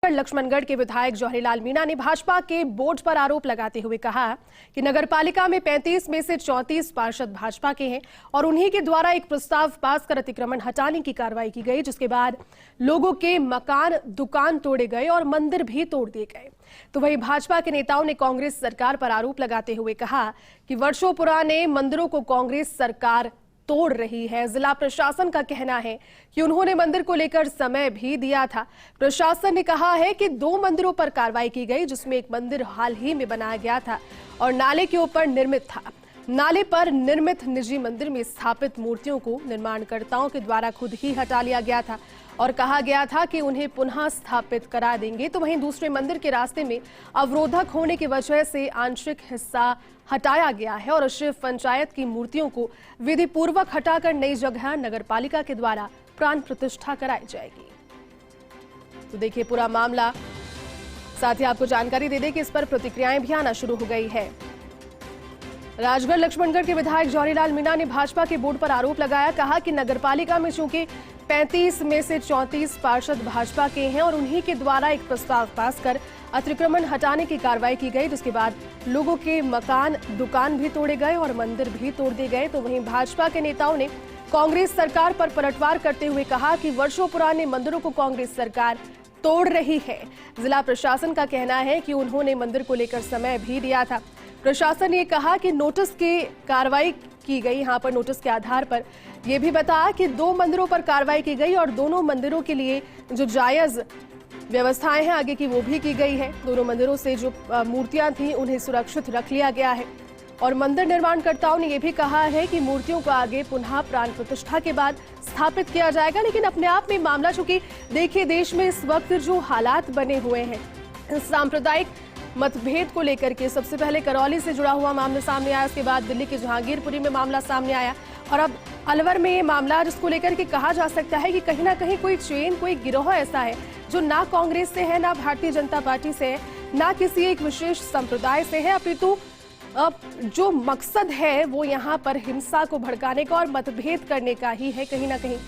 राजगढ़ लक्ष्मणगढ़ के विधायक जौहरीलाल मीणा ने भाजपा के बोर्ड पर आरोप लगाते हुए कहा कि नगरपालिका में 35 में से 34 पार्षद भाजपा के हैं और उन्हीं के द्वारा एक प्रस्ताव पास कर अतिक्रमण हटाने की कार्रवाई की गई, जिसके बाद लोगों के मकान, दुकान तोड़े गए और मंदिर भी तोड़ दिए गए। तो वहीं भाजपा के नेताओं ने कांग्रेस सरकार पर आरोप लगाते हुए कहा कि वर्षों पुराने मंदिरों को कांग्रेस सरकार तोड़ रही है। जिला प्रशासन का कहना है कि उन्होंने मंदिर को लेकर समय भी दिया था। प्रशासन ने कहा है कि 2 मंदिरों पर कार्रवाई की गई, जिसमें एक मंदिर हाल ही में बनाया गया था और नाले के ऊपर निर्मित था। नाले पर निर्मित निजी मंदिर में स्थापित मूर्तियों को निर्माणकर्ताओं के द्वारा खुद ही हटा लिया गया था और कहा गया था कि उन्हें पुनः स्थापित करा देंगे। तो वहीं दूसरे मंदिर के रास्ते में अवरोधक होने की वजह से आंशिक हिस्सा हटाया गया है और शिव पंचायत की मूर्तियों को विधि पूर्वक हटाकर नई जगह नगरपालिका के द्वारा प्राण प्रतिष्ठा कराई जाएगी। तो देखिए पूरा मामला, साथ ही आपको जानकारी दे दें कि इस पर प्रतिक्रियाएं भी आना शुरू हो गई है। राजगढ़ लक्ष्मणगढ़ के विधायक जौहरीलाल मीणा ने भाजपा के बोर्ड पर आरोप लगाया, कहा कि नगरपालिका में चूंकि 35 में से 34 पार्षद भाजपा के हैं और उन्हीं के द्वारा एक प्रस्ताव पास कर अतिक्रमण हटाने की कार्रवाई की गई, जिसके बाद लोगों के मकान, दुकान भी तोड़े गए और मंदिर भी तोड़ दिए गए। तो वहीं भाजपा के नेताओं ने कांग्रेस सरकार पर पलटवार करते हुए कहा कि वर्षों पुराने मंदिरों को कांग्रेस सरकार तोड़ रही है। जिला प्रशासन का कहना है कि उन्होंने मंदिर को लेकर समय भी दिया था। प्रशासन ने कहा कि नोटिस की कार्रवाई की गई, यहां पर नोटिस के आधार पर यह भी बताया कि 2 मंदिरों पर कार्रवाई की गई और दोनों मंदिरों के लिए जो जायज व्यवस्थाएं हैं आगे की वो भी की गई है। दोनों मंदिरों से जो मूर्तियां थी उन्हें सुरक्षित रख लिया गया है और मंदिर निर्माणकर्ताओं ने यह भी कहा है कि मूर्तियों को आगे पुनः प्राण प्रतिष्ठा के बाद स्थापित किया जाएगा। लेकिन अपने आप में मामला, चूंकि देखिए देश में इस वक्त जो हालात बने हुए हैं सांप्रदायिक मतभेद को लेकर के, सबसे पहले करौली से जुड़ा हुआ मामला सामने आया, उसके बाद दिल्ली के जहांगीरपुरी में मामला सामने आया और अब अलवर में ये मामला, जिसको लेकर के कहा जा सकता है कि कहीं ना कहीं कोई चेन, कोई गिरोह ऐसा है जो ना कांग्रेस से है, ना भारतीय जनता पार्टी से है, ना किसी एक विशेष संप्रदाय से है, अपितु जो मकसद है वो यहाँ पर हिंसा को भड़काने का और मतभेद करने का ही है कहीं ना कहीं।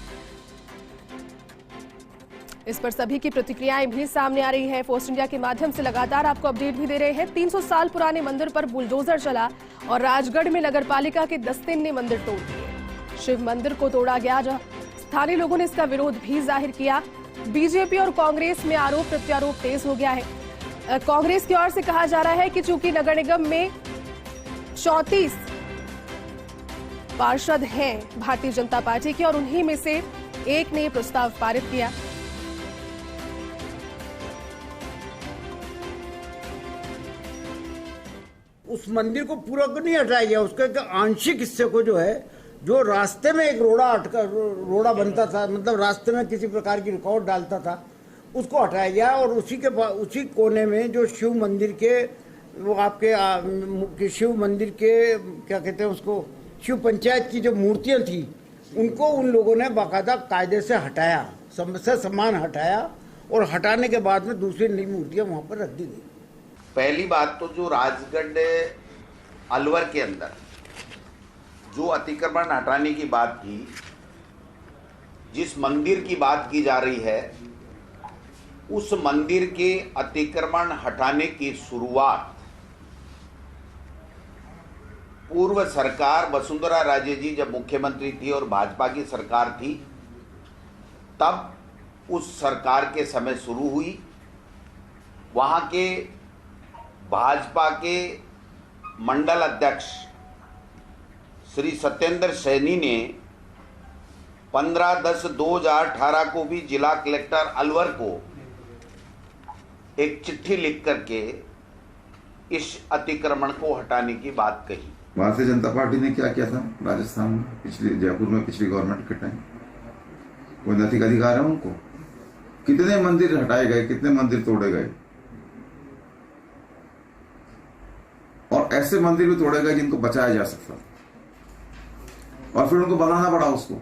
इस पर सभी की प्रतिक्रियाएं भी सामने आ रही है। फोर्स इंडिया के माध्यम से लगातार आपको अपडेट भी दे रहे हैं। 300 साल पुराने मंदिर पर बुलडोजर चला और राजगढ़ में नगरपालिका के दस्ते ने मंदिर तोड़ दिए। शिव मंदिर को तोड़ा गया, जहां स्थानीय लोगों ने इसका विरोध भी जाहिर किया। बीजेपी और कांग्रेस में आरोप प्रत्यारोप तेज हो गया है। कांग्रेस की ओर से कहा जा रहा है कि चूंकि नगर निगम में 34 पार्षद हैं भारतीय जनता पार्टी के और उन्हीं में से एक ने प्रस्ताव पारित किया। उस मंदिर को पूरा को नहीं हटाया गया, उसके आंशिक हिस्से को जो है, जो रास्ते में एक रोड़ा बनता था, मतलब रास्ते में किसी प्रकार की रुकावट डालता था, उसको हटाया गया और उसी कोने में जो शिव मंदिर के, वो आपके शिव मंदिर के क्या कहते हैं उसको, शिव पंचायत की जो मूर्तियां थी उनको उन लोगों ने बाकायदा कायदे से हटाया, सबसे सामान हटाया और हटाने के बाद में दूसरी नई मूर्तियां वहां पर रख दी गई। पहली बात तो जो राजगढ़ अलवर के अंदर जो अतिक्रमण हटाने की बात की, जिस मंदिर की बात की जा रही है, उस मंदिर के अतिक्रमण हटाने की शुरुआत पूर्व सरकार वसुंधरा राजे जी जब मुख्यमंत्री थी और भाजपा की सरकार थी, तब उस सरकार के समय शुरू हुई। वहां के भाजपा के मंडल अध्यक्ष श्री सत्येंद्र सैनी ने 15/10/2018 को भी जिला कलेक्टर अलवर को एक चिट्ठी लिख करके इस अतिक्रमण को हटाने की बात कही। भारतीय जनता पार्टी ने क्या किया था राजस्थान में, जयपुर में पिछली गवर्नमेंट के टाइम? कोई नैतिक अधिकार है उनको? कितने मंदिर हटाए गए, कितने मंदिर तोड़े गए, और ऐसे मंदिर भी तोड़े गए जिनको बचाया जा सकता, और फिर उनको बनाना पड़ा उसको।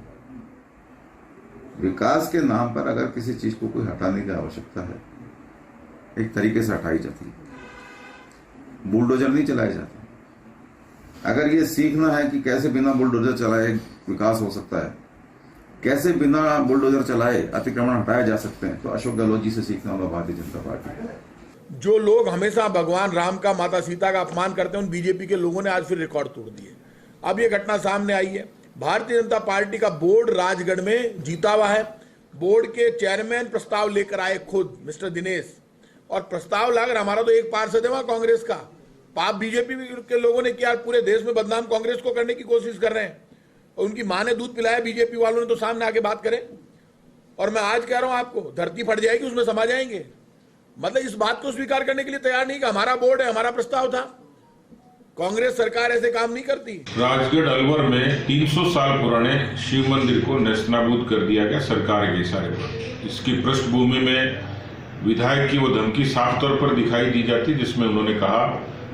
विकास के नाम पर अगर किसी चीज को कोई हटाने की आवश्यकता है, एक तरीके से हटाई जाती है, बुलडोजर नहीं चलाए जाते। अगर ये सीखना है कि कैसे बिना बुलडोजर चलाए विकास हो सकता है, कैसे बिना बुलडोजर चलाए अतिक्रमण हटाए जा सकते हैं, तो अशोक गहलोत जी से सीखना होगा भारतीय जनता पार्टी। जो लोग हमेशा भगवान राम का, माता सीता का अपमान करते हैं, उन बीजेपी के लोगों ने आज फिर रिकॉर्ड तोड़ दिए। अब ये घटना सामने आई है। भारतीय जनता पार्टी का बोर्ड राजगढ़ में जीता हुआ है। बोर्ड के चेयरमैन प्रस्ताव लेकर आए खुद मिस्टर दिनेश, और प्रस्ताव लाकर हमारा तो एक पार्षद है वहां कांग्रेस का, पाप बीजेपी के लोगों ने किया, पूरे देश में बदनाम कांग्रेस को करने की कोशिश कर रहे हैं। और उनकी मां ने दूध पिलाया बीजेपी वालों ने, तो सामने आके बात करें। और मैं आज कह रहा हूं आपको, धरती फट जाएगी, उसमें समा जाएंगे। मतलब इस बात को स्वीकार करने के लिए तैयार नहीं कि हमारा बोर्ड है, हमारा प्रस्ताव था। कांग्रेस सरकार ऐसे काम नहीं करती। राजगढ़ अलवर में 300 साल पुराने शिव मंदिर को नेस्तनाबूद कर दिया गया सरकार के इशारे पर। इसकी पृष्ठभूमि में विधायक की वो धमकी साफ तौर पर दिखाई दी जाती, जिसमें उन्होंने कहा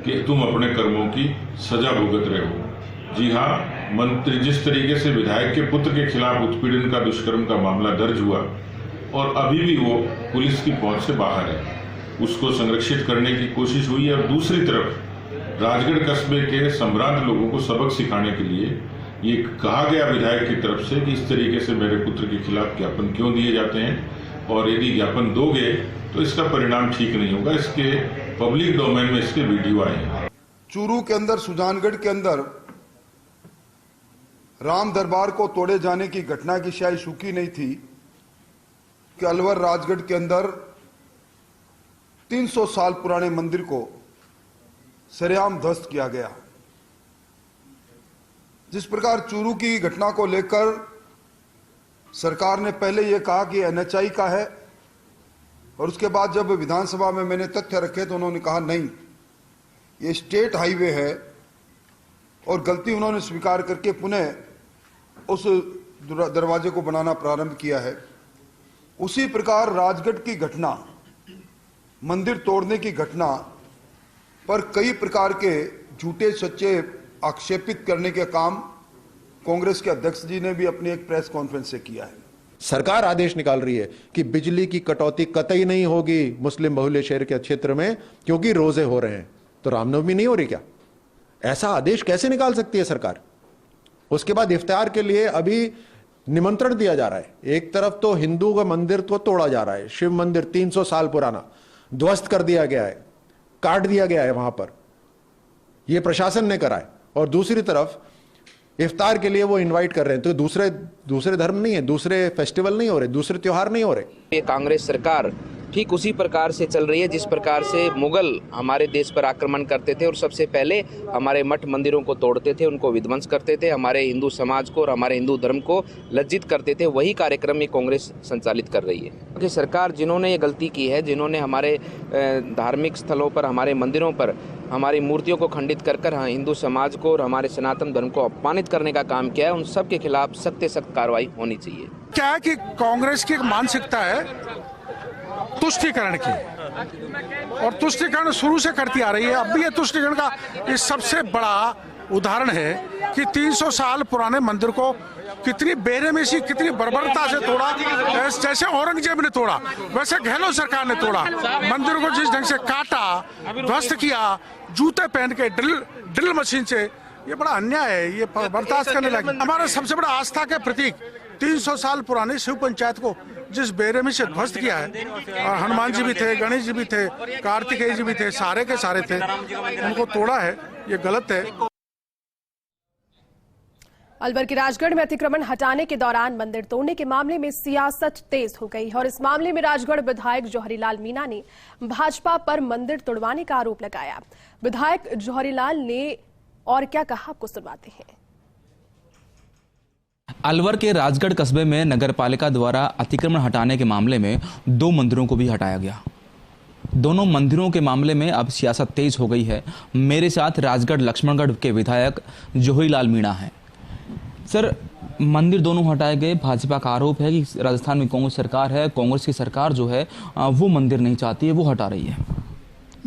कि तुम अपने कर्मों की सजा भुगत रहे हो। जी हाँ, मंत्री जिस तरीके से विधायक के पुत्र के खिलाफ उत्पीड़न का, दुष्कर्म का मामला दर्ज हुआ और अभी भी वो पुलिस की पहुंच से बाहर है, उसको संरक्षित करने की कोशिश हुई है। और दूसरी तरफ राजगढ़ कस्बे के संभ्रांत लोगों को सबक सिखाने के लिए ये कहा गया विधायक की तरफ से कि इस तरीके से मेरे पुत्र के खिलाफ ज्ञापन क्यों दिए जाते हैं, और यदि ज्ञापन दोगे तो इसका परिणाम ठीक नहीं होगा। इसके पब्लिक डोमेन में इसके वीडियो आए हैं। चूरू के अंदर, सुजानगढ़ के अंदर राम दरबार को तोड़े जाने की घटना की शायद शुकी नहीं थी कि अलवर राजगढ़ के अंदर 300 साल पुराने मंदिर को सरेआम ध्वस्त किया गया। जिस प्रकार चूरू की घटना को लेकर सरकार ने पहले यह कहा कि एनएचआई का है, और उसके बाद जब विधानसभा में मैंने तथ्य रखे तो उन्होंने कहा नहीं, ये स्टेट हाईवे है, और गलती उन्होंने स्वीकार करके पुनः उस दरवाजे को बनाना प्रारंभ किया है। उसी प्रकार राजगढ़ की घटना, मंदिर तोड़ने की घटना पर कई प्रकार के झूठे सच्चे आक्षेपित करने के काम कांग्रेस के अध्यक्ष जी ने भी अपनी एक प्रेस कॉन्फ्रेंस से किया है। सरकार आदेश निकाल रही है कि बिजली की कटौती कतई नहीं होगी मुस्लिम बहुल्य शहर के क्षेत्र में, क्योंकि रोजे हो रहे हैं। तो रामनवमी नहीं हो रही क्या? ऐसा आदेश कैसे निकाल सकती है सरकार? उसके बाद इफ्तार के लिए अभी निमंत्रण दिया जा रहा है। एक तरफ तो हिंदू का मंदिर को तोड़ा जा रहा है, शिव मंदिर 300 साल पुराना ध्वस्त कर दिया गया है, काट दिया गया है वहां पर, यह प्रशासन ने करा है। और दूसरी तरफ इफ्तार के लिए वो इनवाइट कर रहे हैं। तो दूसरे धर्म नहीं है, दूसरे फेस्टिवल नहीं हो रहे, दूसरे त्योहार नहीं हो रहे। ये कांग्रेस सरकार ठीक उसी प्रकार से चल रही है जिस प्रकार से मुगल हमारे देश पर आक्रमण करते थे और सबसे पहले हमारे मठ मंदिरों को तोड़ते थे, उनको विध्वंस करते थे, हमारे हिंदू समाज को और हमारे हिंदू धर्म को लज्जित करते थे। वही कार्यक्रम ये कांग्रेस संचालित कर रही है। क्योंकि सरकार जिन्होंने ये गलती की है, जिन्होंने हमारे धार्मिक स्थलों पर, हमारे मंदिरों पर हमारी मूर्तियों को खंडित कर हिंदू समाज को और हमारे सनातन धर्म को अपमानित करने का काम किया है, उन सब के खिलाफ सख्त से सख्त कार्रवाई होनी चाहिए। क्या है कि कांग्रेस की एक मानसिकता है तुष्टीकरण की, और तुष्टीकरण शुरू से करती आ रही है। अब भी ये तुष्टीकरण का ये सबसे बड़ा उदाहरण है कि 300 साल पुराने मंदिर को कितनी बेरहमी, कितनी बर्बरता से तोड़ा। जैसे औरंगजेब ने तोड़ा, वैसे गहलोत सरकार ने तोड़ा। मंदिर को जिस ढंग से काटा, ध्वस्त किया, जूते पहन के ड्रिल मशीन से, ये बड़ा अन्याय है, ये बर्दाश्त करने लगे। हमारा सबसे बड़ा आस्था के प्रतीक 300 साल पुराने शिव पंचायत को जिस बेरहमी से ध्वस्त किया है, और हनुमान जी भी थे, गणेश जी भी थे, कार्तिकेय जी भी थे, सारे के सारे थे, उनको तोड़ा है, ये गलत है। अलवर के राजगढ़ में अतिक्रमण हटाने के दौरान मंदिर तोड़ने के मामले में सियासत तेज हो गई और इस मामले में राजगढ़ विधायक जौहरीलाल मीणा ने भाजपा पर मंदिर तोड़वाने का आरोप लगाया। विधायक जौहरीलाल ने और क्या कहा, आपको सुनवाते हैं। अलवर के राजगढ़ कस्बे में नगरपालिका द्वारा अतिक्रमण हटाने के मामले में 2 मंदिरों को भी हटाया गया। दोनों मंदिरों के मामले में अब सियासत तेज हो गई है। मेरे साथ राजगढ़ लक्ष्मणगढ़ के विधायक जौहरीलाल मीणा हैं। सर, मंदिर दोनों हटाए गए। भाजपा का आरोप है कि राजस्थान में कांग्रेस सरकार है, कांग्रेस की सरकार जो है वो मंदिर नहीं चाहती है, वो हटा रही है।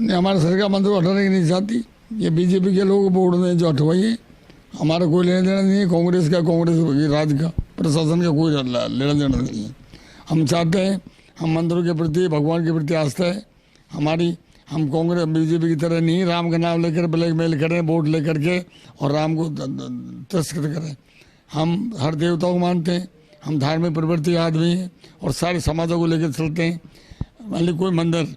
हमारी सरकार मंदिर हटाने की नहीं चाहती, ये बीजेपी के लोग बोर्ड ने जो हटवाई है। हमारा कोई लेना देना नहीं है कांग्रेस का, कांग्रेस राज्य का प्रशासन का कोई लेना देना नहीं है। हम चाहते हैं, हम मंदिरों के प्रति, भगवान के प्रति आस्था है हमारी। हम कांग्रेस बीजेपी की तरह नहीं राम का नाम लेकर ब्लैकमेल करें, वोट लेकर के और राम को तस्कर करें। हम हर देवता को मानते हैं, हम धार्मिक प्रवृत्ति के आदमी हैं और सारे समाजों को लेकर चलते हैं। मान ली कोई मंदिर,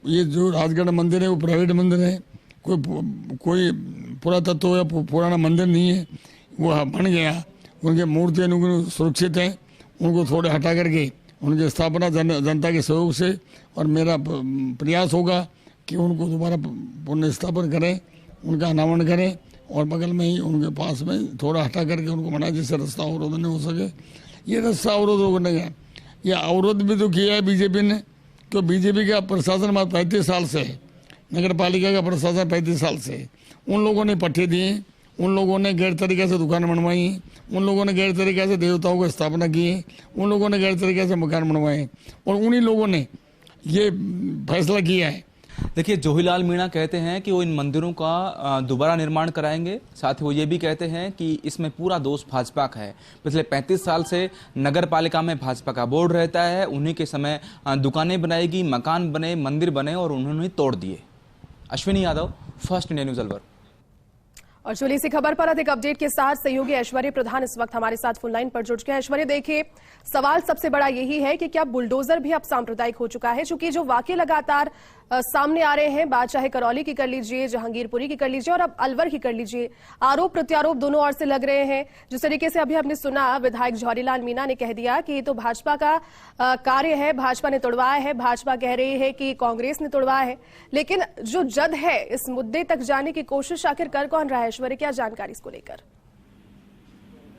ये जो राजगढ़ मंदिर है वो प्राइवेट मंदिर है, कोई पुरातत्व या पुराना मंदिर नहीं है, वो बन गया, उनके मूर्तियाँ उनको सुरक्षित हैं, उनको थोड़े हटा करके उनकी स्थापना जनता के सहयोग से, और मेरा प्रयास होगा कि उनको दोबारा पुनः स्थापन करें, उनका अनावरण करें और बगल में ही उनके पास में थोड़ा हटा करके उनको बनाए जिससे रास्ता अवरोध नहीं हो सके। ये रास्ता अवरोध होने का, ये अवरोध भी तो किया है बीजेपी ने, क्यों बीजेपी का प्रशासन 35 साल से है, नगर पालिका का प्रशासन 35 साल से है। उन लोगों ने पट्टे दिए, उन लोगों ने गैर तरीके से दुकान बनवाई, उन लोगों ने गैर तरीके से देवताओं की स्थापना की है, उन लोगों ने गैर तरीके से मकान बनवाए और उन्हीं लोगों ने ये फैसला किया है। देखिए, जोहीलाल मीणा कहते हैं कि वो इन मंदिरों का दोबारा निर्माण कराएंगे। साथ ही वो ये भी कहते हैं कि इसमें पूरा दोष भाजपा का है। पिछले 35 साल से नगर पालिका में भाजपा का बोर्ड रहता है, उन्हीं के समय दुकानें बनाएगी, मकान बने, मंदिर बने और उन्होंने तोड़ दिए। Ashwini Yadav, first India news Alwar. और चलिए इसी खबर पर अधिक अपडेट के साथ सहयोगी ऐश्वर्य प्रधान इस वक्त हमारे साथ फोन लाइन पर जुड़ गए हैं। ऐश्वर्य, देखिए, सवाल सबसे बड़ा यही है कि क्या बुलडोजर भी अब सांप्रदायिक हो चुका है? चूंकि जो वाकये लगातार सामने आ रहे हैं, बात चाहे करौली की कर लीजिए, जहांगीरपुरी की कर लीजिए और अब अलवर की कर लीजिए, आरोप प्रत्यारोप दोनों ओर से लग रहे हैं। जिस तरीके से अभी हमने सुना, विधायक जौहरीलाल मीणा ने कह दिया कि ये तो भाजपा का कार्य है, भाजपा ने तोड़वाया है, भाजपा कह रही है कि कांग्रेस ने तोड़वाया है। लेकिन जो जद है, इस मुद्दे तक जाने की कोशिश आखिर कर कौन रहा है? ऐश्वर्य, क्या जानकारी इसको लेकर?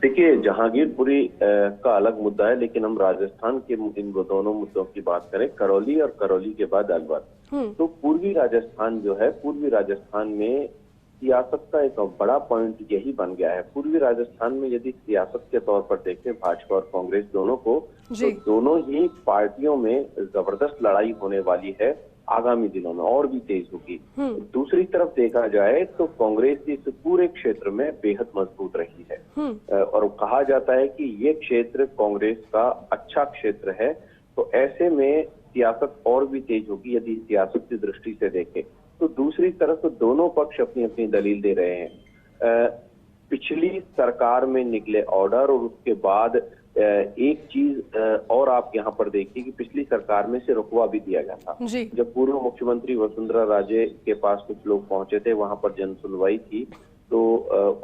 देखिए, जहांगीरपुरी का अलग मुद्दा है, लेकिन हम राजस्थान के इन दोनों मुद्दों की बात करें, करौली और करौली के बाद अलवर, तो पूर्वी राजस्थान जो है, पूर्वी राजस्थान में सियासत का एक बड़ा पॉइंट यही बन गया है। पूर्वी राजस्थान में यदि सियासत के तौर पर देखें भाजपा और कांग्रेस दोनों को, तो दोनों ही पार्टियों में जबरदस्त लड़ाई होने वाली है, आगामी दिनों में और भी तेज होगी। दूसरी तरफ देखा जाए तो कांग्रेस इस पूरे क्षेत्र में बेहद मजबूत रही है और कहा जाता है कि ये क्षेत्र कांग्रेस का अच्छा क्षेत्र है। तो ऐसे में सियासत और भी तेज होगी यदि सियासत की दृष्टि से देखें। तो दूसरी तरफ दोनों पक्ष अपनी अपनी दलील दे रहे हैं। पिछली सरकार में निकले ऑर्डर और उसके बाद एक चीज और आप यहाँ पर देखिए कि पिछली सरकार में से रुकवा भी दिया गया था। जब पूर्व मुख्यमंत्री वसुंधरा राजे के पास कुछ लोग पहुंचे थे, वहां पर जन सुनवाई थी, तो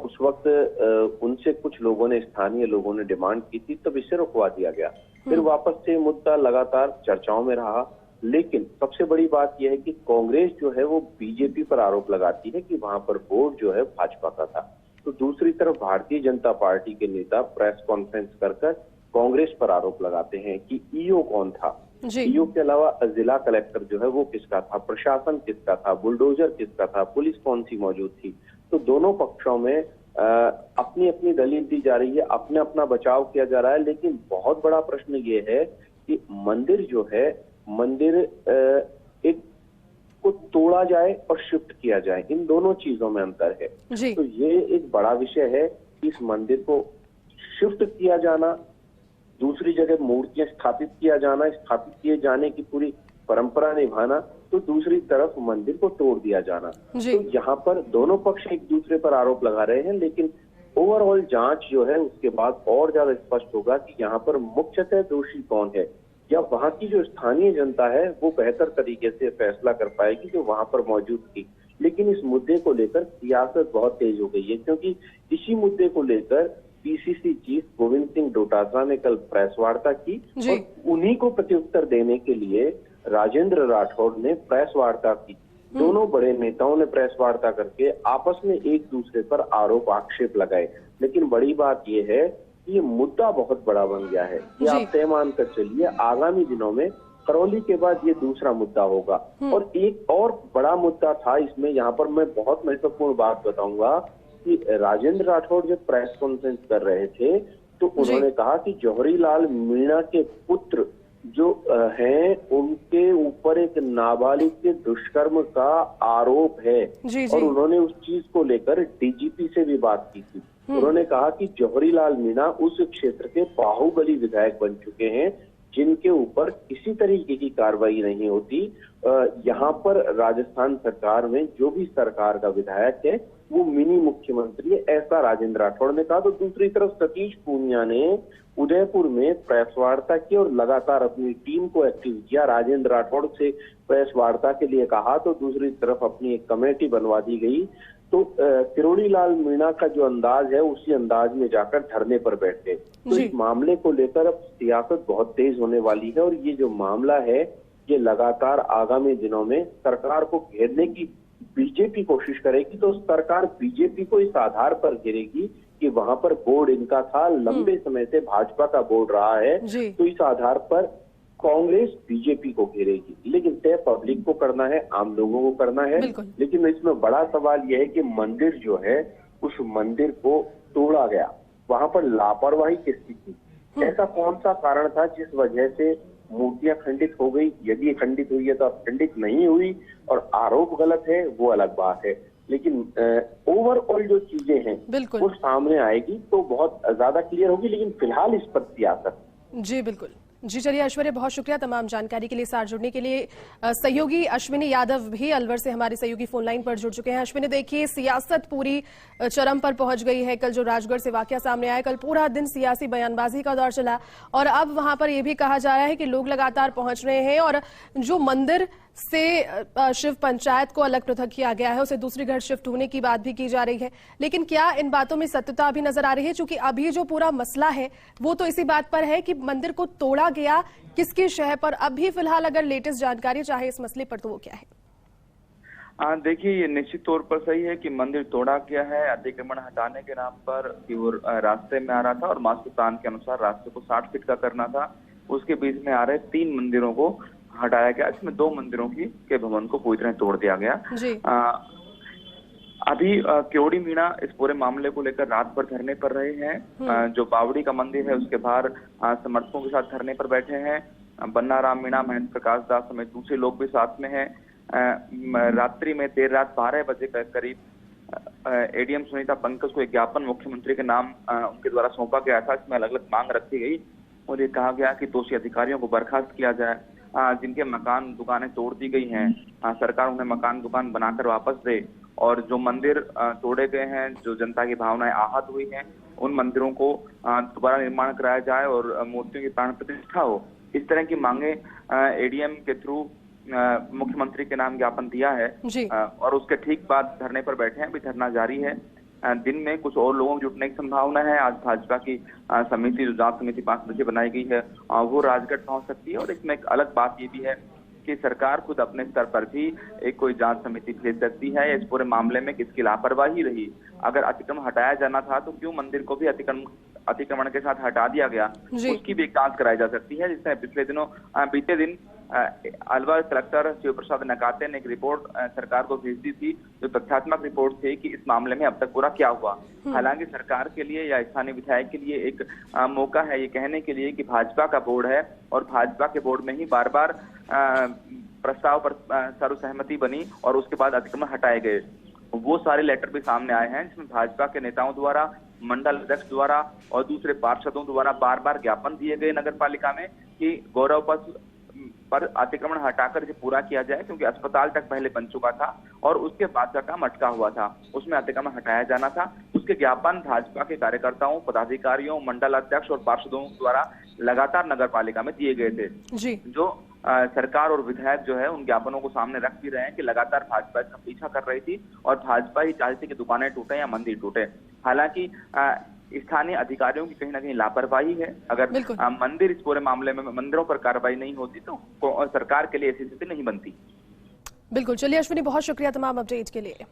उस वक्त उनसे कुछ लोगों ने, स्थानीय लोगों ने डिमांड की थी, तब इसे रुकवा दिया गया। फिर वापस से मुद्दा लगातार चर्चाओं में रहा। लेकिन सबसे बड़ी बात यह है कि कांग्रेस जो है वो बीजेपी पर आरोप लगाती है कि वहां पर बोर्ड जो है भाजपा का था। तो दूसरी तरफ भारतीय जनता पार्टी के नेता प्रेस कॉन्फ्रेंस कर कांग्रेस पर आरोप लगाते हैं कि ईओ कौन था, ईओ के अलावा जिला कलेक्टर जो है वो किसका था, प्रशासन किसका था, बुलडोजर किसका था, पुलिस कौन सी मौजूद थी। तो दोनों पक्षों में अपनी अपनी दलील दी जा रही है, अपना अपना बचाव किया जा रहा है। लेकिन बहुत बड़ा प्रश्न ये है कि मंदिर जो है, मंदिर एक को तोड़ा जाए और शिफ्ट किया जाए, इन दोनों चीजों में अंतर है। तो ये एक बड़ा विषय है कि इस मंदिर को शिफ्ट किया जाना, दूसरी जगह मूर्तियां स्थापित किया जाना, स्थापित किए जाने की पूरी परंपरा निभाना, तो दूसरी तरफ मंदिर को तोड़ दिया जाना। तो यहाँ पर दोनों पक्ष एक दूसरे पर आरोप लगा रहे हैं, लेकिन ओवरऑल जांच जो है उसके बाद और ज्यादा स्पष्ट होगा कि यहाँ पर मुख्यतः दोषी कौन है, या वहां की जो स्थानीय जनता है वो बेहतर तरीके से फैसला कर पाएगी जो वहां पर मौजूद थी। लेकिन इस मुद्दे को लेकर सियासत बहुत तेज हो गई है, क्योंकि इसी मुद्दे को लेकर पीसीसी चीफ गोविंद सिंह डोटासरा ने कल प्रेस वार्ता की और उन्हीं को प्रत्युत्तर देने के लिए राजेंद्र राठौड़ ने प्रेस वार्ता की। दोनों बड़े नेताओं ने प्रेस वार्ता करके आपस में एक दूसरे पर आरोप आक्षेप लगाए। लेकिन बड़ी बात यह है ये मुद्दा बहुत बड़ा बन गया है। ये आप तय मानकर चलिए, आगामी दिनों में करौली के बाद ये दूसरा मुद्दा होगा। और एक और बड़ा मुद्दा था इसमें, यहाँ पर मैं बहुत महत्वपूर्ण बात बताऊंगा कि राजेंद्र राठौड़ जब प्रेस कॉन्फ्रेंस कर रहे थे तो उन्होंने कहा कि जौहरीलाल मीणा के पुत्र जो हैं उनके ऊपर एक नाबालिग के दुष्कर्म का आरोप है। और उन्होंने उस चीज को लेकर डीजीपी से भी बात की थी। उन्होंने कहा कि जौहरीलाल मीणा उस क्षेत्र के बाहुबली विधायक बन चुके हैं, जिनके ऊपर किसी तरीके की कार्रवाई नहीं होती। यहाँ पर राजस्थान सरकार में जो भी सरकार का विधायक है वो मिनी मुख्यमंत्री है, ऐसा राजेंद्र राठौड़ ने कहा। तो दूसरी तरफ सतीश पूनिया ने उदयपुर में प्रेस वार्ता की और लगातार अपनी टीम को एक्टिव किया। राजेंद्र राठौड़ से प्रेस वार्ता के लिए कहा तो दूसरी तरफ अपनी एक कमेटी बनवा दी गई। तो किरोड़ी लाल मीणा का जो अंदाज है उसी अंदाज में जाकर धरने पर बैठ गए। तो इस मामले को लेकर अब सियासत बहुत तेज होने वाली है और ये जो मामला है ये लगातार आगामी दिनों में सरकार को घेरने की बीजेपी कोशिश करेगी। तो सरकार बीजेपी को इस आधार पर घेरेगी कि वहां पर बोर्ड इनका था, लंबे समय से भाजपा का बोर्ड रहा है, तो इस आधार पर कांग्रेस बीजेपी को घेरेगी। लेकिन तय पब्लिक को करना है, आम लोगों को करना है। लेकिन इसमें बड़ा सवाल यह है कि मंदिर जो है उस मंदिर को तोड़ा गया, वहां पर लापरवाही किसकी थी? ऐसा कौन सा कारण था जिस वजह से मूर्तियां खंडित हो गई? यदि खंडित हुई है तो अब खंडित नहीं हुई और आरोप गलत है वो अलग बात है। लेकिन ओवरऑल जो चीजें हैं वो सामने आएगी तो बहुत ज्यादा क्लियर होगी। लेकिन फिलहाल इस पर सियासत। जी बिल्कुल। जी चलिए ऐश्वर्या, बहुत शुक्रिया तमाम जानकारी के लिए, साथ जुड़ने के लिए। सहयोगी अश्विनी यादव भी अलवर से हमारे सहयोगी फोन लाइन पर जुड़ चुके हैं। अश्विनी, देखिए सियासत पूरी चरम पर पहुंच गई है। कल जो राजगढ़ से वाकया सामने आया, कल पूरा दिन सियासी बयानबाजी का दौर चला और अब वहां पर यह भी कहा जा रहा है कि लोग लगातार पहुंच रहे हैं और जो मंदिर से शिव पंचायत को अलग पृथक किया गया है उसे दूसरी घर शिफ्ट होने की बात भी की जा रही है। लेकिन क्या इन बातों में सत्यता भी नजर आ रही है? क्योंकि अभी जो पूरा मसला है वो तो इसी बात पर है कि मंदिर को तोड़ा गया किसकी शह पर। अभी फिलहाल अगर लेटेस्ट जानकारी चाहे इस मसले पर तो वो क्या है? देखिए, ये निश्चित तौर पर सही है कि मंदिर तोड़ा गया है अतिक्रमण हटाने के नाम पर कि वो रास्ते में आ रहा था और मास्टर प्लान के अनुसार रास्ते को 60 फीट का करना था। उसके बीच में आ रहे 3 मंदिरों को हटाया गया, इसमें 2 मंदिरों के भवन को पूरी तरह तोड़ दिया गया। अभी किरोड़ी मीणा इस पूरे मामले को लेकर रात भर धरने पर रहे हैं। जो बावड़ी का मंदिर है उसके बाहर समर्थकों के साथ धरने पर बैठे हैं। बन्ना राम मीणा, महेंद्र प्रकाश दास समेत दूसरे लोग भी साथ में हैं। रात्रि में देर रात 12 बजे के करीब एडीएम सुनीता पंकज को एक ज्ञापन मुख्यमंत्री के नाम उनके द्वारा सौंपा गया था। इसमें अलग अलग मांग रखी गई और ये कहा गया कि दोषी अधिकारियों को बर्खास्त किया जाए, जिनके मकान दुकानें तोड़ दी गई हैं सरकार उन्हें मकान दुकान बनाकर वापस दे और जो मंदिर तोड़े गए हैं, जो जनता की भावनाएं आहत हुई हैं, उन मंदिरों को दोबारा निर्माण कराया जाए और मूर्तियों की प्राण प्रतिष्ठा हो। इस तरह की मांगे एडीएम के थ्रू मुख्यमंत्री के नाम ज्ञापन दिया है और उसके ठीक बाद धरने पर बैठे हैं। अभी धरना जारी है। दिन में कुछ और लोगों को जुटने की संभावना है। आज भाजपा की समिति, जो जांच समिति 5 बजे बनाई गई है, वो राजगढ़ पहुंच सकती है। और इसमें एक अलग बात ये भी है कि सरकार खुद अपने स्तर पर भी एक कोई जांच समिति भेज सकती है। इस पूरे मामले में किसकी लापरवाही रही? अगर अतिक्रमण हटाया जाना था तो क्यों मंदिर को भी अतिक्रमण के साथ हटा दिया गया? उसकी भी एक जांच कराई जा सकती है। जिसने पिछले दिनों बीते दिन अलवर कलेक्टर शिव प्रसाद नकाते ने एक रिपोर्ट सरकार को भेज दी थी, जो तथ्यात्मक रिपोर्ट थी कि इस मामले में अब तक पूरा क्या हुआ। हालांकि सरकार के लिए या स्थानीय विधायक के लिए एक मौका है ये कहने के लिए कि भाजपा का बोर्ड है और भाजपा के बोर्ड में ही बार बार प्रस्ताव पर सर्वसहमति बनी और उसके बाद अतिक्रमण हटाए गए। वो सारे लेटर भी सामने आए हैं जिसमें भाजपा के नेताओं द्वारा, मंडल अध्यक्ष द्वारा और दूसरे पार्षदों द्वारा बार बार ज्ञापन दिए गए नगर पालिका में कि गौरव पथ पर अतिक्रमण हटाकर इसे पूरा किया जाए, क्योंकि अस्पताल तक पहले बन चुका था और उसके बाद का काम अटका हुआ था, उसमें अतिक्रमण हटाया जाना था। उसके ज्ञापन भाजपा के कार्यकर्ताओं, पदाधिकारियों, मंडल अध्यक्ष और पार्षदों द्वारा लगातार नगर पालिका में दिए गए थे, जो सरकार और विधायक जो है उन ज्ञापनों को सामने रख भी रहे हैं कि लगातार भाजपा इसका पीछा कर रही थी और भाजपा ही चाहती थी कि दुकानें टूटे या मंदिर टूटे। हालांकि स्थानीय अधिकारियों की कहीं ना कहीं लापरवाही है। अगर मंदिर इस पूरे मामले में मंदिरों पर कार्रवाई नहीं होती तो सरकार के लिए ऐसी स्थिति नहीं बनती। बिल्कुल। चलिए अश्विनी, बहुत शुक्रिया तमाम अपडेट के लिए।